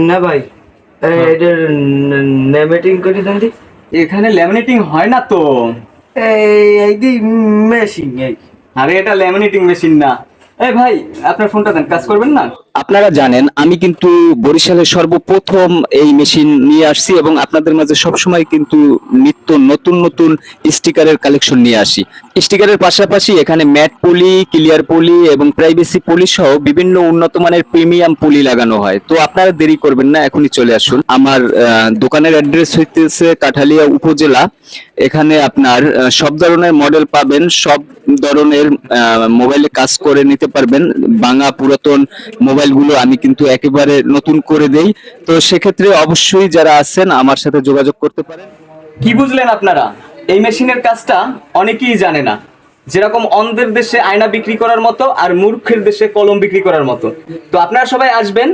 না ভাই, এটা ল্যামিনেটিং করে দেন দি। এখানে ল্যামিনেটিং হয় না তো। এই দি মেশিন এই। আরে এটা ল্যামিনেটিং মেশিন না। এই ভাই, আপনার ফোনটা দেন, কাজ করবেন না? আপনারা জানেন আমি কিন্তু বরিশালে সর্বপ্রথম এই মেশিন নিয়ে আসছি এবং আপনাদের মাঝে সবসময় কিন্তু নিত্য নতুন নতুন স্টিকারের কালেকশন নিয়ে আসি। স্টিকারের পাশাপাশি এখানে ম্যাট পলি, ক্লিয়ার পলি এবং প্রাইভেসি পলি সহ বিভিন্ন উন্নত মানের প্রিমিয়াম পলি লাগানো হয়। তো আপনারা দেরি করবেন না, এখনই চলে আসুন। আমার দোকানের অ্যাড্রেস হইতেছে কাঠালিয়া উপজেলা। এখানে আপনার সব ধরনের মডেল পাবেন, সব ধরনের মোবাইলে কাজ করে নিতে পারবেন। ভাঙা পুরাতন মোবাইলগুলো আমি কিন্তু একেবারে নতুন করে দেই। তো সেক্ষেত্রে অবশ্যই যারা আছেন আমার সাথে যোগাযোগ করতে পারেন। কি বুঝলেন আপনারা? এই মেশিনের কাজটা অনেকেই জানে না। যেরকম অন্ধের দেশে আয়না বিক্রি করার মতো আর মূর্খের দেশে কলম বিক্রি করার মতো। তো আপনারা সবাই আসবেন,